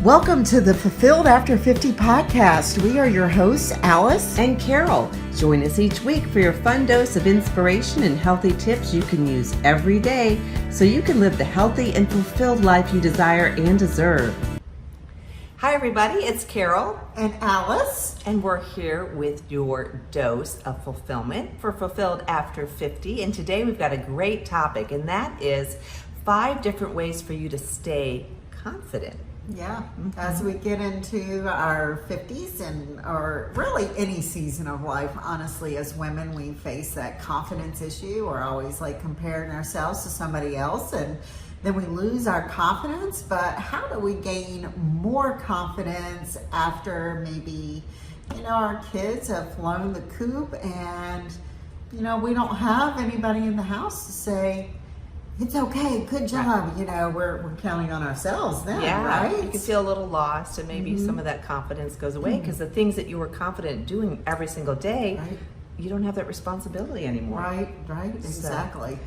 Welcome to the Fulfilled After 50 podcast. We are your hosts, Alice and Carol. Join us each week for your fun dose of inspiration and healthy tips you can use every day so you can live the healthy and fulfilled life you desire and deserve. Hi everybody, it's Carol and Alice, and we're here with your dose of fulfillment for Fulfilled After 50. And today we've got a great topic, and that is 5 different ways for you to stay confident. Yeah, as we get into our 50s or really any season of life, honestly, as women, we face that confidence issue. We're always like comparing ourselves to somebody else, and then we lose our confidence. But how do we gain more confidence after maybe, our kids have flown the coop and, we don't have anybody in the house to say, it's okay, good job. Right. We're counting on ourselves then, right? You can feel a little lost, and maybe some of that confidence goes away because the things that you were confident doing every single day, you don't have that responsibility anymore. Right, exactly.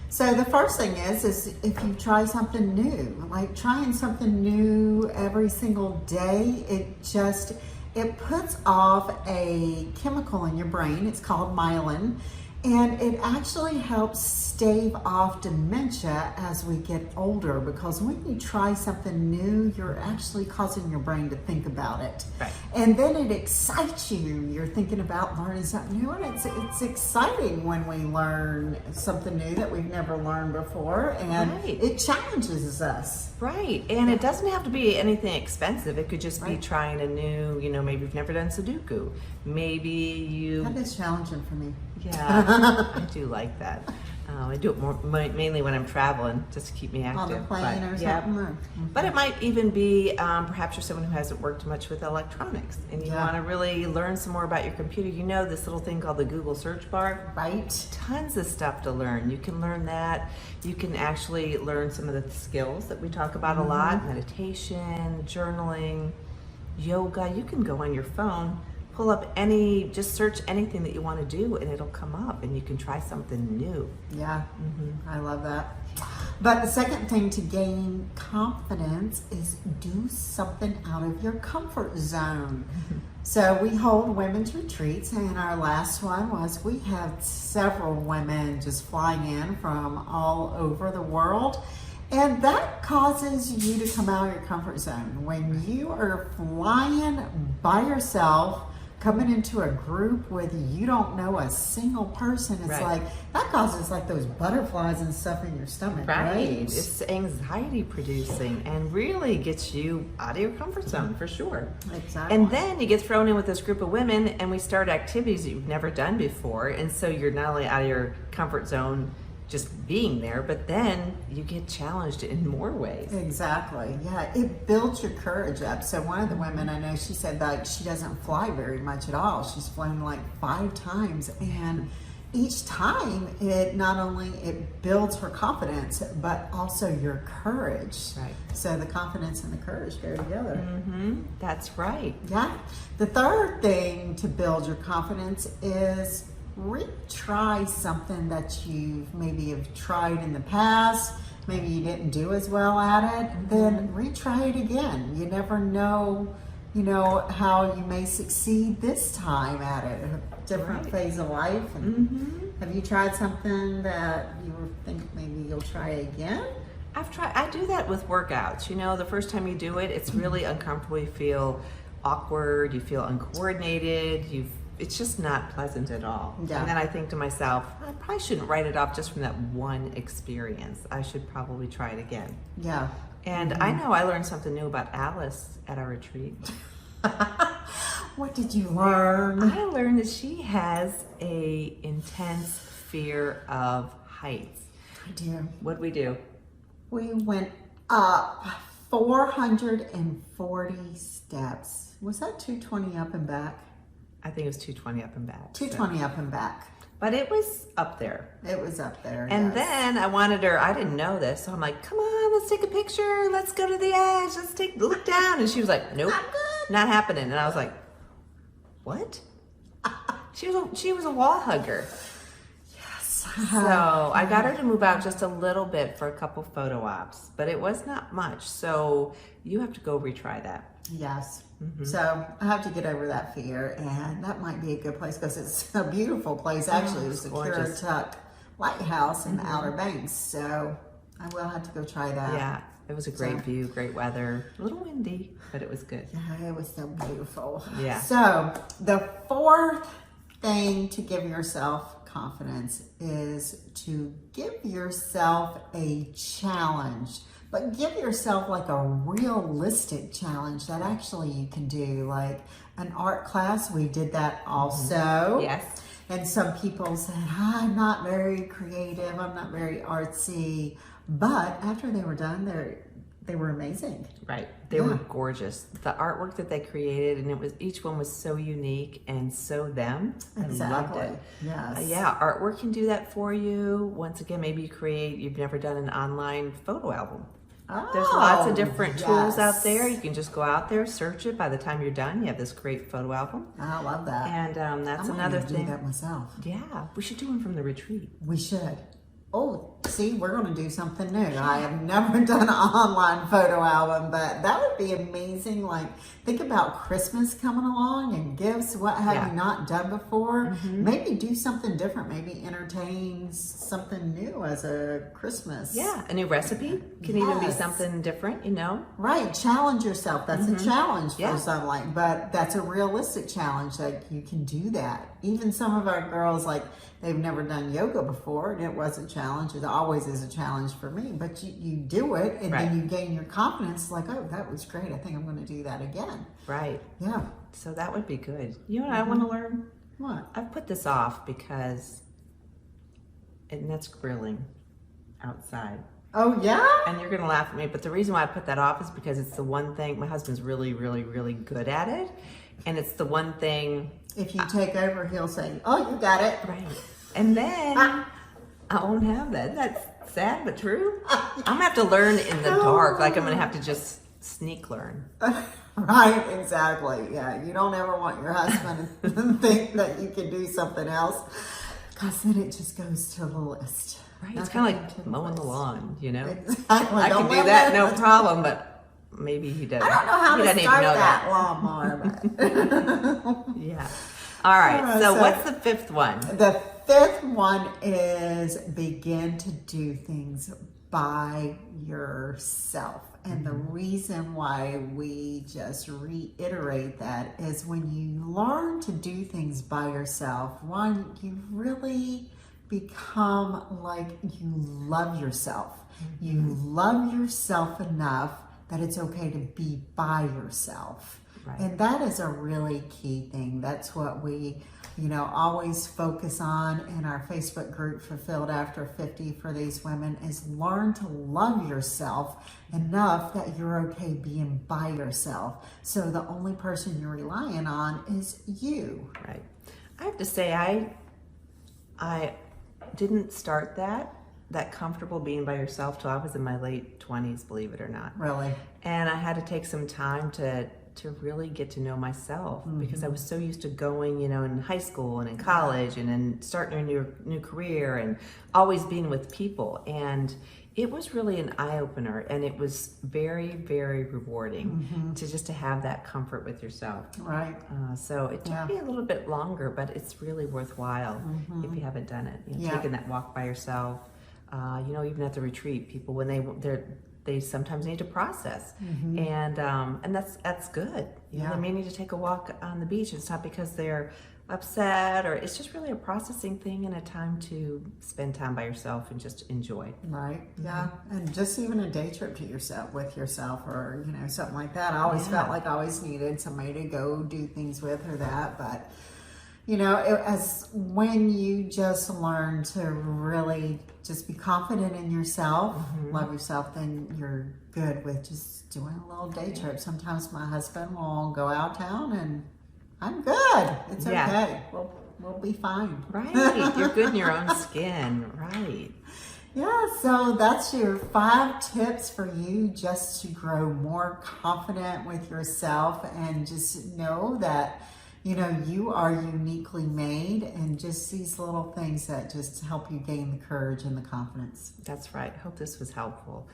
So the first thing is if you try something new, like trying something new every single day, it puts off a chemical in your brain. It's called myelin. And it actually helps stave off dementia as we get older, because when you try something new, you're actually causing your brain to think about it. Right. And then it excites you. You're thinking about learning something new, and it's exciting when we learn something new that we've never learned before, and it challenges us. Right. And it doesn't have to be anything expensive. It could just be trying a new, maybe you've never done Sudoku. That is challenging for me. Yeah, I do like that. I do it mainly when I'm traveling, just to keep me active. On the plane or something. But it might even be, perhaps you're someone who hasn't worked much with electronics, and you want to really learn some more about your computer. This little thing called the Google search bar? Right. Tons of stuff to learn. You can learn that. You can actually learn some of the skills that we talk about a lot: meditation, journaling, yoga. You can go on your phone, pull up just search anything that you want to do, and it'll come up, and you can try something new. Yeah, I love that. But the second thing to gain confidence is do something out of your comfort zone. So we hold women's retreats, and our last one was we had several women just flying in from all over the world. And that causes you to come out of your comfort zone. When you are flying by yourself, coming into a group where you don't know a single person, it's like that causes like those butterflies and stuff in your stomach, right? It's anxiety producing and really gets you out of your comfort zone for sure. Exactly. And then you get thrown in with this group of women, and we start activities that you've never done before, and so you're not only out of your comfort zone just being there, but then you get challenged in more ways. Exactly. Yeah, it builds your courage up. So one of the women I know, she said that she doesn't fly very much at all. She's flown like 5 times, and each time it not only it builds her confidence, but also your courage. Right. So the confidence and the courage go together. That's right. Yeah. The third thing to build your confidence is retry something that you maybe have tried in the past. Maybe you didn't do as well at it. Then retry it again. You never know, how you may succeed this time at it. A different phase of life. And have you tried something that you think maybe you'll try again? I do that with workouts. The first time you do it, it's really uncomfortable. You feel awkward. You feel uncoordinated. It's just not pleasant at all. Yeah. And then I think to myself, I probably shouldn't write it off just from that one experience. I should probably try it again. Yeah. And I know I learned something new about Alice at our retreat. What did you learn? I learned that she has a intense fear of heights. I do. What'd we do? We went up 440 steps. Was that 220 up and back? I think it was 220 up and back. 220 up and back. But it was up there. It was up there. And then I wanted her, I didn't know this, so I'm like, come on, let's take a picture. Let's go to the edge. Let's look down. And she was like, nope, not happening. And I was like, what? She was a wall hugger. Yes. So I got her to move out just a little bit for a couple photo ops, but it was not much. So you have to go retry that. Yes. So I have to get over that fear, and that might be a good place because it's a beautiful place. Actually, it's the Currituck Lighthouse in the Outer Banks. So I will have to go try that. Yeah, it was a great view, great weather. A little windy, but it was good. Yeah, it was so beautiful. Yeah. So the fourth thing to give yourself confidence is to give yourself a challenge. But give yourself like a realistic challenge that actually you can do. Like an art class, we did that also. Yes. And some people said, I'm not very creative, I'm not very artsy. But after they were done, they were amazing. Right. They were gorgeous. The artwork that they created, and each one was so unique and so them. Exactly. I loved it. Yes. Yeah, artwork can do that for you. Once again, maybe you've never done an online photo album. There's lots of different tools out there. You can just go out there, search it. By the time you're done, you have this great photo album. I love that. And that's I another do thing. that myself. Yeah, we should do one from the retreat. We should. Oh, see, we're going to do something new. I have never done an online photo album, but that would be amazing. Like, think about Christmas coming along and gifts. What have you not done before? Maybe do something different. Maybe entertain something new as a Christmas. Yeah, a new recipe can even be something different, you know? Right, challenge yourself. That's a challenge for some, like, but that's a realistic challenge. Like, you can do that. Even some of our girls, like, they've never done yoga before, and it was a challenge. It always is a challenge for me, but you do it, and then you gain your confidence, like, oh, that was great. I think I'm going to do that again. Right. Yeah. So that would be good. You know what I want to learn? What? I've put this off because, and that's grilling outside. Oh, yeah? And you're going to laugh at me, but the reason why I put that off is because it's the one thing, my husband's really, really, really good at it. And it's the one thing. If you take over, he'll say, oh, you got it. Right. And then I won't have that. That's sad but true. I'm going to have to learn in the dark. Like I'm going to have to just sneak learn. Right, exactly. Yeah, you don't ever want your husband to think that you can do something else, because then it just goes to the list. Right. It's kind of like mowing the lawn, you know? Exactly. I can do that, no problem, but maybe he doesn't. I don't know how he to doesn't start even know that lawnmower. But Yeah. All right. So what's the fifth one? The fifth one is begin to do things by yourself. And the reason why we just reiterate that is when you learn to do things by yourself, one, you really become like you love yourself. You love yourself enough that it's okay to be by yourself. Right. And that is a really key thing. That's what we, always focus on in our Facebook group, Fulfilled After 50, for these women, is learn to love yourself enough that you're okay being by yourself. So the only person you're relying on is you. Right. I have to say, I didn't start that comfortable being by yourself till I was in my late 20s, believe it or not. Really? And I had to take some time to really get to know myself because I was so used to going, in high school and in college and then starting a new career and always being with people. And it was really an eye-opener, and it was very, very rewarding to have that comfort with yourself. Right. So it took me a little bit longer, but it's really worthwhile if you haven't done it. Taking that walk by yourself. Even at the retreat, people when they sometimes need to process, and that's good. They may need to take a walk on the beach. It's not because they're upset, or it's just really a processing thing and a time to spend time by yourself and just enjoy. Right. Yeah. And just even a day trip to with yourself, or something like that. I always felt like I always needed somebody to go do things with, or that, but as when you just learn to really just be confident in yourself, love yourself, then you're good with just doing a little day trip. Sometimes my husband will go out of town and I'm good. It's okay. We'll be fine. Right. You're good in your own skin. Right. Yeah, so that's your 5 tips for you just to grow more confident with yourself, and just know that you know, you are uniquely made, and just these little things that just help you gain the courage and the confidence. That's right. I hope this was helpful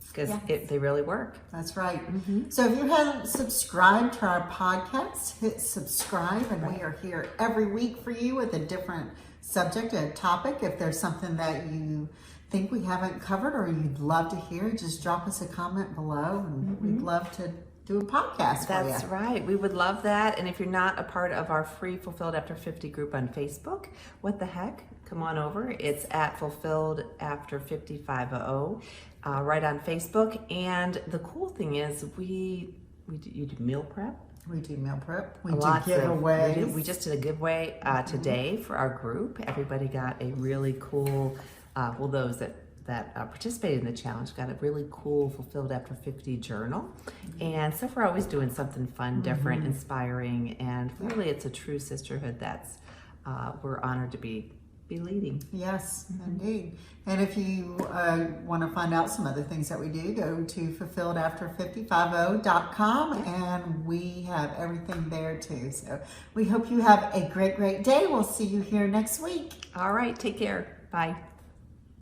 because Yes. they really work. That's right. So if you haven't subscribed to our podcast, hit subscribe, and we are here every week for you with a different subject, a topic. If there's something that you think we haven't covered or you'd love to hear, just drop us a comment below, and we'd love to do a podcast for you. That's right. We would love that. And if you're not a part of our free Fulfilled After 50 group on Facebook, what the heck? Come on over. It's at Fulfilled After 5050, right on Facebook. And the cool thing is you do meal prep. We do meal prep. We Lots do of- giveaways. we just did a giveaway today for our group. Everybody got a really cool, those that participated in the challenge got a really cool Fulfilled After 50 journal. And so we're always doing something fun, different, inspiring, and really it's a true sisterhood that's we're honored to be leading. Yes, indeed. And if you want to find out some other things that we do, go to fulfilledafter5050.com, and we have everything there too. So we hope you have a great, great day. We'll see you here next week. All right, take care. Bye.